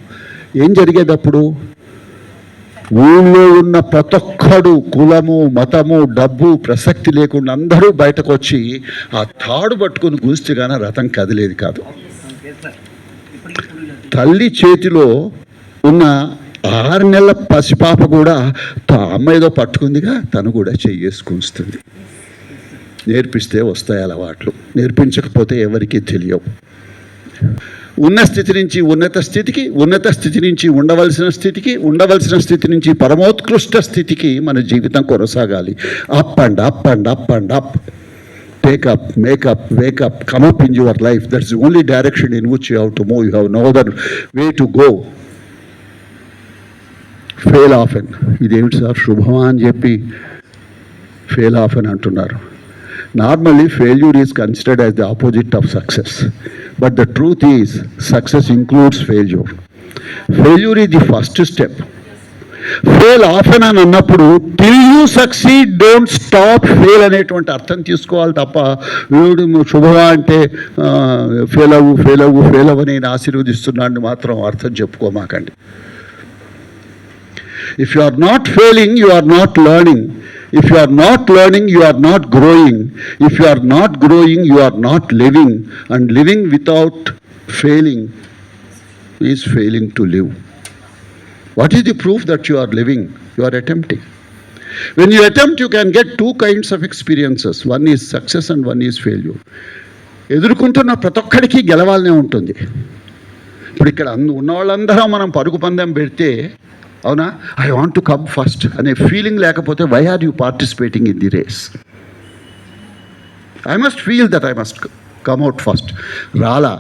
ఏం జరిగేది అప్పుడు? ఊళ్ళో ఉన్న ప్రతి ఒక్కడు కులము మతము డబ్బు ప్రసక్తి లేకుండా అందరూ బయటకు వచ్చి ఆ తాడు పట్టుకుని కూస్తే కానీ రథం కదిలేది కాదు. తల్లి చేతిలో ఉన్న 6 నెలల పసిపాప కూడా అమ్మ ఏదో పట్టుకుందిగా తను కూడా చెయ్యేసుకుంటుంది. నేర్పిస్తే వస్తాయి అలవాట్లు, నేర్పించకపోతే ఎవరికీ తెలియవు. ఉన్న స్థితి నుంచి ఉన్నత స్థితికి, ఉన్నత స్థితి నుంచి ఉండవలసిన స్థితికి, ఉండవలసిన స్థితి నుంచి పరమోత్కృష్ట స్థితికి మన జీవితం కొనసాగాలి. Up and up and up and up. Take up, make up, wake up, come up in your life. That's the only direction in which you have to move. You have no other way to go. Fail often. ఇదేమిటి sir శుభమా అని చెప్పి fail often అంటున్నారు. Normally failure is considered as the opposite of success. But the truth is success includes failure. Failure is the first step. Fail often అని అన్నప్పుడు till you succeed don't stop fail అనేటువంటి అర్థం తీసుకోవాలి తప్ప వీడు శుభగా అంటే fail అవ్వు నేను ఆశీర్వదిస్తున్నాను మాత్రం అర్థం చెప్పుకోమాకండి. If you are not failing you are not learning. If you are not learning, you are not growing. If you are not growing, you are not living. And living without failing is failing to live. What is the proof that you are living? You are attempting. When you attempt, you can get 2 kinds of experiences. One is success and one is failure. ఎదుర్కొంటున్న ప్రతి ఒక్కడికి గెలవాలనే ఉంటుంది. ఇప్పుడు ఇక్కడ ఉన్న వాళ్ళందరూ మనం పరుగు పందెం పెడితే అవునా, I want to come first అనే ఫీలింగ్ లేకపోతే why are you participating in the race? I must feel that I must come out first. రాలా,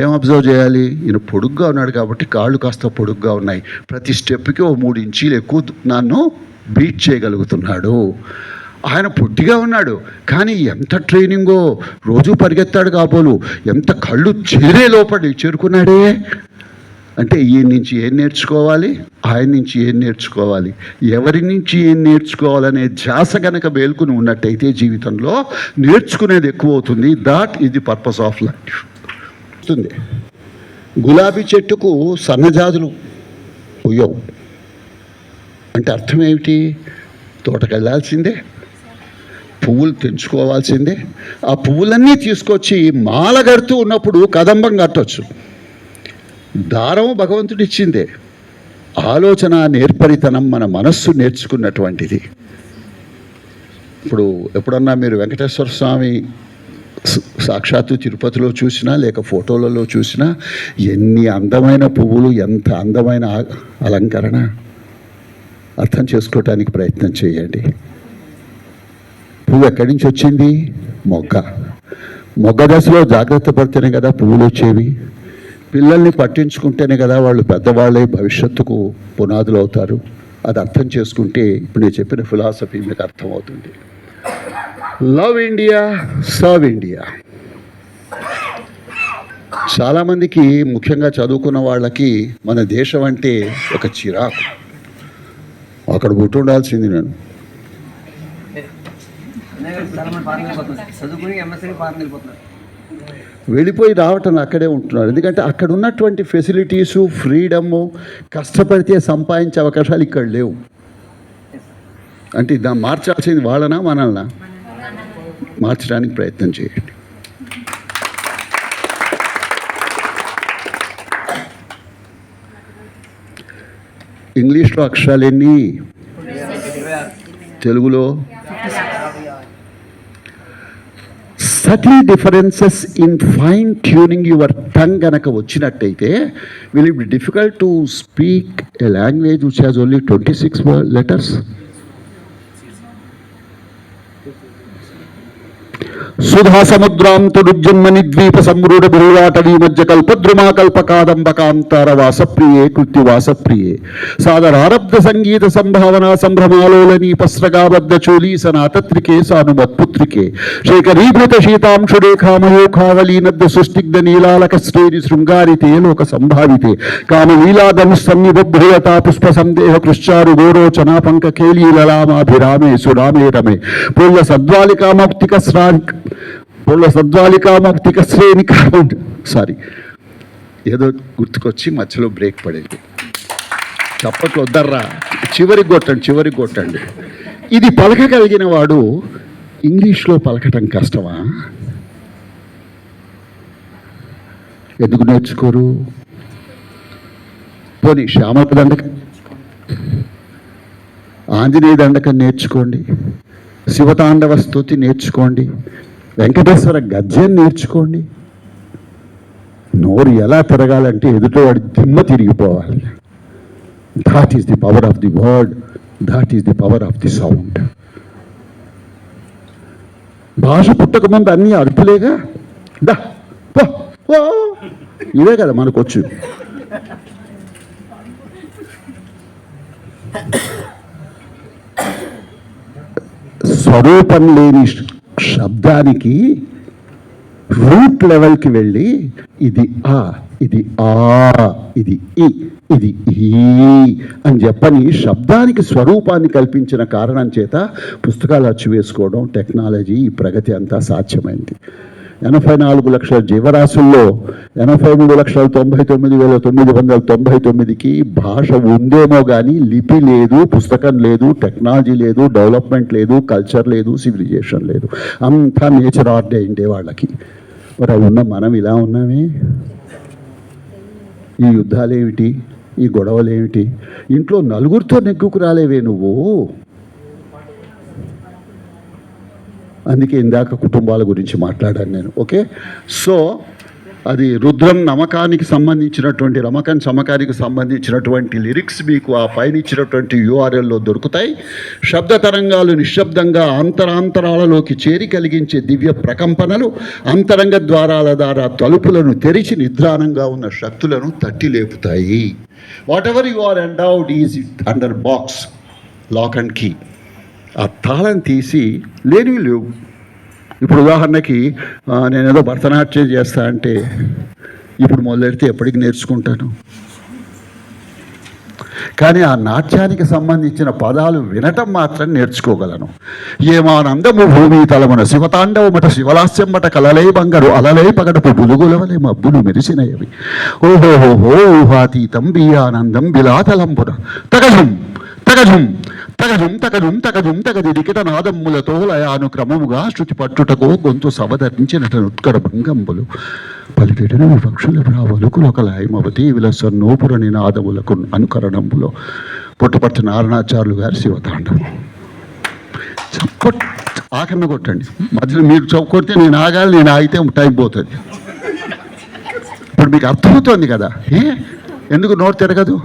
ఏం అబ్జర్వ్ చేయాలి? ఈయన పొడుగ్గా ఉన్నాడు కాబట్టి కాళ్ళు కాస్త పొడుగ్గా ఉన్నాయి, ప్రతి స్టెప్కి 3 ఇంచీలు ఎక్కువ నన్ను బీట్ చేయగలుగుతున్నాడు. ఆయన పొట్టిగా ఉన్నాడు కానీ ఎంత ట్రైనింగో, రోజు పరిగెత్తాడు కాబోలు, ఎంత కళ్ళు చేరే లోపడి చేరుకున్నాడే. అంటే ఈయన నుంచి ఏం నేర్చుకోవాలి, ఆయన నుంచి ఏం నేర్చుకోవాలి, ఎవరి నుంచి ఏం నేర్చుకోవాలనే ధ్యాస కనుక మేల్కొని ఉన్నట్టయితే జీవితంలో నేర్చుకునేది ఎక్కువ అవుతుంది. That is the purpose of life. గులాబీ చెట్టుకు సన్నజాజులు పుయ్యవు అంటే అర్థం ఏమిటి? తోటకు వెళ్ళాల్సిందే, పువ్వులు తెంచుకోవాల్సిందే. ఆ పువ్వులన్నీ తీసుకొచ్చి మాల కడుతూ ఉన్నప్పుడు కదంబం కట్టవచ్చు. దారం భగవంతుడు ఇచ్చిందే, ఆలోచన నేర్పరితనం మన మనస్సు నేర్చుకున్నటువంటిది. ఇప్పుడు ఎప్పుడన్నా మీరు వెంకటేశ్వర స్వామి సాక్షాత్తు తిరుపతిలో చూసినా లేక ఫోటోలలో చూసినా ఎన్ని అందమైన పువ్వులు, ఎంత అందమైన అలంకరణ. అర్థం చేసుకోవటానికి ప్రయత్నం చేయండి. పువ్వు ఎక్కడి నుంచి వచ్చింది? మొగ్గ దశలో జాగ్రత్త పడితేనే కదా పువ్వులు వచ్చేవి. పిల్లల్ని పట్టించుకుంటేనే కదా వాళ్ళు పెద్దవాళ్ళే భవిష్యత్తుకు పునాదులు అవుతారు. అది అర్థం చేసుకుంటే ఇప్పుడు నేను చెప్పిన ఫిలాసఫీ మీకు అర్థమవుతుంది. Love India, serve India. చాలామందికి ముఖ్యంగా చదువుకున్న వాళ్ళకి మన దేశం అంటే ఒక చిరాకు. అక్కడ పుట్టి ఉండాల్సింది నేను. వెళ్ళిపోయి రావటం అక్కడే ఉంటున్నారు. ఎందుకంటే అక్కడ ఉన్నటువంటి ఫెసిలిటీసు, ఫ్రీడము, కష్టపడితే సంపాదించే అవకాశాలు ఇక్కడ లేవు. అంటే దాన్ని మార్చాల్సింది వాళ్ళనా మనల్నా? మార్చడానికి ప్రయత్నం చేయండి. ఇంగ్లీష్లో అక్షరాలు ఎన్ని? తెలుగులో subtle differences in fine tuning your tongue కనుక వచ్చినట్టయితే will it be difficult to speak a language which has only 26 letters. సుధా సముద్రాంతరుజన్మని ద్వీప సంరూఢ బిరువాటవీ మధ్య కల్పద్రుమా కల్పకాదంబకాంతార వాసప్రియే కృత్యువాసప్రియే సాదరారబ్ధ సంగీత సంభావన సంభ్రమాలోలని పస్రగాబద్ధ చోళీసనాతత్రికే సానుమత్పుత్రికే శేఖరీభృత శీతాంశురేఖామయోఖావలీనద్ద సుష్టిగ్ధ నీలాలక శ్రేణి శృంగారితే లోక సంభావితే కామలీలాదనుసన్నిభ్రూయతా పుష్ప సందేహ కృశ్చారు గోరోచనా పంక కేలీలలామాభిరామే సురామే రమే పూర్వ సద్వాలికామౌక్తిక శ్రేణి సారీ ఏదో గుర్తుకొచ్చి మధ్యలో బ్రేక్ పడేది. చప్పట్లు వద్దర్రా, చివరికి కొట్టండి. ఇది పలకగలిగిన వాడు ఇంగ్లీష్లో పలకటం కష్టమా? ఎందుకు నేర్చుకోరు? పోనీ శ్యామల దండకం, ఆంజనేయ దండకం నేర్చుకోండి, శివతాండవ స్తుతి నేర్చుకోండి, వెంకటేశ్వర గద్యం నేర్చుకోండి. నోరు ఎలా తిరగాలంటే ఎదుటివాడి దిమ్మ తిరిగిపోవాలి. That is the power of the word, that is the power of the sound. భాష పుట్టక ముందు అన్నీ అరుపులేగా. దా ఇవే కదా మనకొచ్చు. స్వరూపం లేని శబ్దానికి రూట్ లెవెల్కి వెళ్ళి ఇది ఆ, ఇది ఆ, ఇది ఈ, ఇది ఈ అని చెప్పని శబ్దానికి స్వరూపాన్ని కల్పించిన కారణం చేత పుస్తకాలు అచ్చు వేసుకోవడం, టెక్నాలజీ, ఈ ప్రగతి అంతా సాధ్యమైంది. 84 లక్షల జీవరాశుల్లో 83,99,999కి భాష ఉందేమో కానీ లిపి లేదు, పుస్తకం లేదు, టెక్నాలజీ లేదు, డెవలప్మెంట్ లేదు, కల్చర్ లేదు, సివిలైజేషన్ లేదు. అంతా నేచర్ ఆర్డైండే వాళ్ళకి. మరి అవి ఉన్న మనం ఇలా ఉన్నామే. ఈ యుద్ధాలేమిటి, ఈ గొడవలేమిటి? ఇంట్లో నలుగురితో నెగ్గుకు రాలేవే నువ్వు. అందుకే ఇందాక కుటుంబాల గురించి మాట్లాడాను నేను. ఓకే, సో అది రుద్రం నమకానికి సంబంధించినటువంటి, రమకన్ సమకానికి సంబంధించినటువంటి లిరిక్స్ మీకు ఆ పైన ఇచ్చినటువంటి URLలో దొరుకుతాయి. శబ్ద తరంగాలు నిశ్శబ్దంగా అంతరాంతరాలలోకి చేరి కలిగించే దివ్య ప్రకంపనలు అంతరంగ ద్వారాల ద్వారా తలుపులను తెరిచి నిద్రానంగా ఉన్న శక్తులను తట్టి లేపుతాయి. Whatever you are endowed is under box, lock and key. ఆ తాళం తీసి లేనివి లేవు. ఇప్పుడు ఉదాహరణకి నేనేదో భరతనాట్యం చేస్తా అంటే ఇప్పుడు మొదలెడితే ఎప్పటికి నేర్చుకుంటాను. కానీ ఆ నాట్యానికి సంబంధించిన పదాలు వినటం మాత్రం నేర్చుకోగలను. ఏమానందము భూమి తలమున శివతాండవమట శివలాస్యమ్మట కలలై బంగారు అలలై పగడపు బులుగులవలే మబ్బులు మెరిసినయవి. ఓహోహోహో ఊహాతీతం బియానందం బిలాతలంబున తగజం తగజం తగజం తగజం తగజం తగదిడికిట నాదమ్ములతో లయానుక్రమముగా శృతి పట్టుటకో గొంతు సవధరించినట నుత్కర భంగంబులు పలికిటన వివక్షుల వలుకులు ఒక లయమవతి విలస నోపుర నినాదములకు అనుకరణంబులో పుట్టపర్తి నారాయణాచార్యులు గారి శివతాండవం. ఆకరణ కొట్టండి, మధ్యలో మీరు కొడితే నేను ఆగాలి, నేను ఆగితే టైం పోతుంది. ఇప్పుడు మీకు అర్థమవుతోంది కదా ఎందుకు నోరు తిరగదు.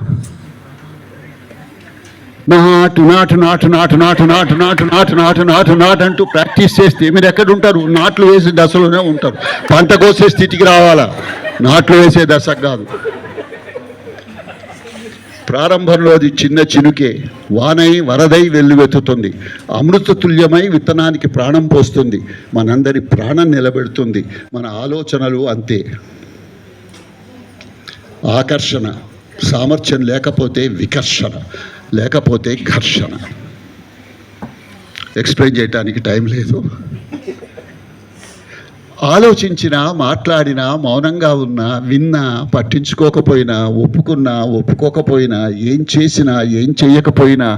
నాటు నాటు నాటు నాటు నాటు నాటు నాటు నాటు నాటు నాటు నాటు అంటూ ప్రాక్టీస్ చేస్తే మీరు ఎక్కడుంటారు? నాట్లు వేసే దశలోనే ఉంటారు. పంట కోసే స్థితికి రావాలా, నాట్లు వేసే దశ కాదు. ప్రారంభంలో అది చిన్న చినుకే వానై వరదై వెల్లువెత్తుతుంది. అమృత తుల్యమై విత్తనానికి ప్రాణం పోస్తుంది. మనందరి ప్రాణం నిలబెడుతుంది. మన ఆలోచనలు అంతే. ఆకర్షణ, సామర్థ్యం లేకపోతే వికర్షణ, లేకపోతే ఘర్షణ. ఎక్స్ప్లెయిన్ చేయడానికి టైం లేదు. ఆలోచించినా, మాట్లాడినా, మౌనంగా ఉన్నా, విన్నా, పట్టించుకోకపోయినా, ఒప్పుకున్నా, ఒప్పుకోకపోయినా, ఏం చేసినా, ఏం చేయకపోయినా,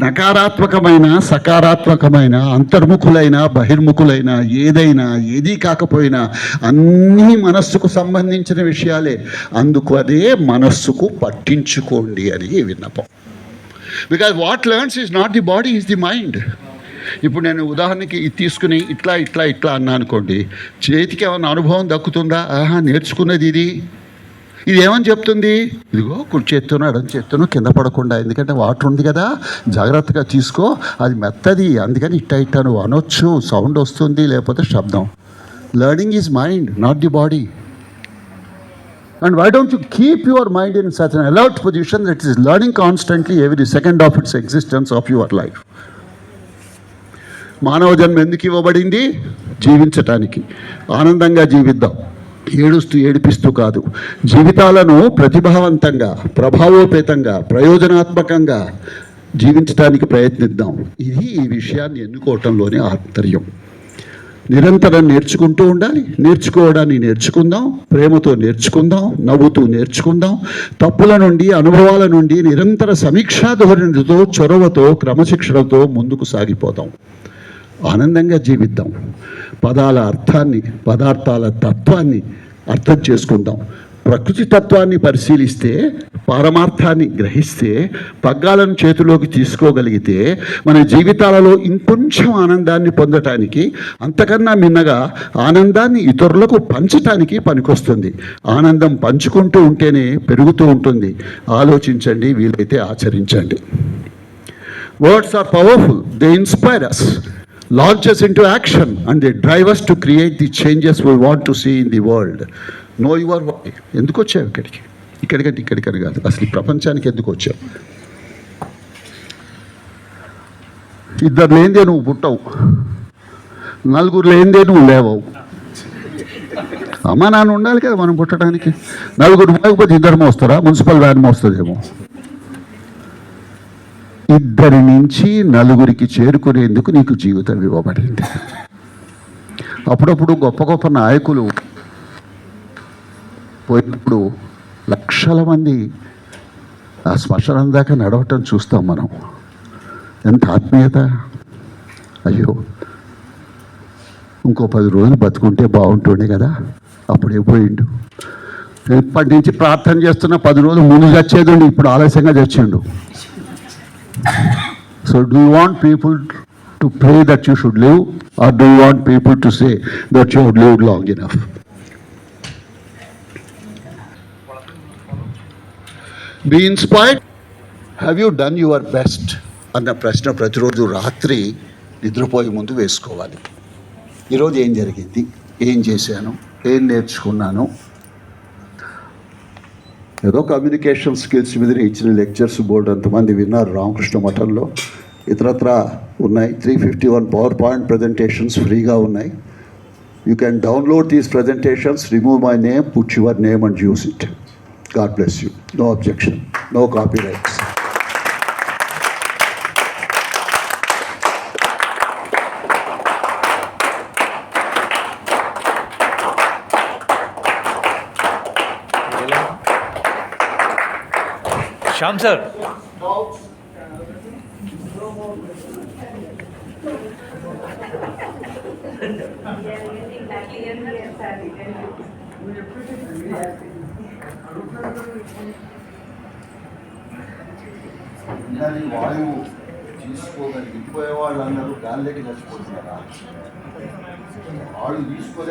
నకారాత్మకమైన, సకారాత్మకమైన, అంతర్ముఖులైన, బహిర్ముఖులైన, ఏదైనా, ఏదీ కాకపోయినా అన్నీ మనస్సుకు సంబంధించిన విషయాలే. అందుకు అదే మనస్సుకు పట్టించుకోండి అని విన్నపం. Because what learns is not the body, is the mind. ఇప్పుడు నేను ఉదాహరణకి ఇది తీసుకుని ఇట్లా ఇట్లా ఇట్లా అన్నా అనుకోండి, చేతికి ఏమైనా అనుభవం దక్కుతుందా? నేర్చుకున్నది ఇది ఏమని చెప్తుంది? ఇదిగో కుడి చేత్తోనో ఎడం చేత్తోనో కింద పడకుండా, ఎందుకంటే వాటర్ ఉంది కదా, జాగ్రత్తగా తీసుకో, అది మెత్తది, అందుకని ఇట్టా ఇట్టా నువ్వు అనొచ్చు, సౌండ్ వస్తుంది, లేకపోతే శబ్దం. Learning is mind, not the body. And why don't you keep your mind in such an alert position that it is learning constantly every second of its existence of your life? మానవ జన్మ ఎందుకు ఇవ్వబడింది? జీవించటానికి. ఆనందంగా జీవిద్దాం, ఏడుస్తూ ఏడిపిస్తూ కాదు. జీవితాలను ప్రతిభావంతంగా, ప్రభావోపేతంగా, ప్రయోజనాత్మకంగా జీవించడానికి ప్రయత్నిద్దాం. ఇది ఈ విషయాన్ని ఎన్నుకోవటంలోనే ఆంతర్యం. నిరంతరం నేర్చుకుంటూ ఉండాలి. నేర్చుకోవడాన్ని నేర్చుకుందాం, ప్రేమతో నేర్చుకుందాం, నవ్వుతూ నేర్చుకుందాం. తప్పుల నుండి, అనుభవాల నుండి నిరంతర సమీక్షా ధోరణితో, చొరవతో, క్రమశిక్షణతో ముందుకు సాగిపోదాం. ఆనందంగా జీవిద్దాం. పదాల అర్థాన్ని, పదార్థాల తత్వాన్ని అర్థం చేసుకుందాం. ప్రకృతి తత్వాన్ని పరిశీలిస్తే, పారమార్థాన్ని గ్రహిస్తే, పగ్గాలను చేతిలోకి తీసుకోగలిగితే మన జీవితాలలో ఇంకొంచెం ఆనందాన్ని పొందటానికి, అంతకన్నా మిన్నగా ఆనందాన్ని ఇతరులకు పంచటానికి పనికొస్తుంది. ఆనందం పంచుకుంటూ ఉంటేనే పెరుగుతూ ఉంటుంది. ఆలోచించండి, వీలైతే ఆచరించండి. Words are powerful, they inspire us, launch us into action, and they drive us to create the changes we want to see in the world. Know your why. ఎందుకు వచ్చావు ఇక్కడికి? ఇక్కడికంటే ఇక్కడికని కాదు, అసలు ఈ ప్రపంచానికి ఎందుకు వచ్చావు? ఇద్దరు లేనిదే నువ్వు పుట్టవు, నలుగురు లేనిదే నువ్వు లేవవు. అమ్మ నాన్న ఉండాలి కదా మనం పుట్టడానికి. నలుగురు మోయకపోతే ఇద్దరు మోస్తారా? Municipal van మోస్తుందేమో. ఇద్దరి నుంచి నలుగురికి చేరుకునేందుకు నీకు జీవితం ఇవ్వబడింది. అప్పుడప్పుడు గొప్ప గొప్ప నాయకులు పోయినప్పుడు లక్షల మంది ఆ శ్మశానం దాకా నడవటం చూస్తాం మనం. ఎంత ఆత్మీయత! అయ్యో, ఇంకో 10 రోజులు బతుకుంటే బాగుంటుండే కదా, అప్పుడే పోయిండు. ఇప్పటి నుంచి ప్రార్థన చేస్తున్న 10 రోజులు ముందు చచ్చేదండి, ఇప్పుడు ఆలస్యంగా చచ్చిండు. So do you want people to pray that you should live, or do you want people to say that you have lived long enough? Be inspired. Have you done your best? అన్న ప్రశ్న ప్రతిరోజు రాత్రి నిద్రపోయే ముందు వేసుకోవాలి. ఈరోజు ఏం జరిగింది, ఏం చేశాను, ఏం నేర్చుకున్నాను. ఏదో కమ్యూనికేషన్ స్కిల్స్ మీద ఇచ్చిన లెక్చర్స్ బోర్డు అంతమంది విన్నారు రామకృష్ణ మఠంలో. ఇతరత్ర ఉన్నాయి. 351 పవర్ పాయింట్ ప్రజెంటేషన్స్ ఫ్రీగా ఉన్నాయి. You can download these presentations, remove my name, put your name and use it. God bless you. No objection, no copyrights. Shyam sir. వాయువు తీసుకోగలిగి పోయే వాళ్ళందరూ గాలిలోకి చచ్చిపోతున్నారా? వాళ్ళు తీసుకోలే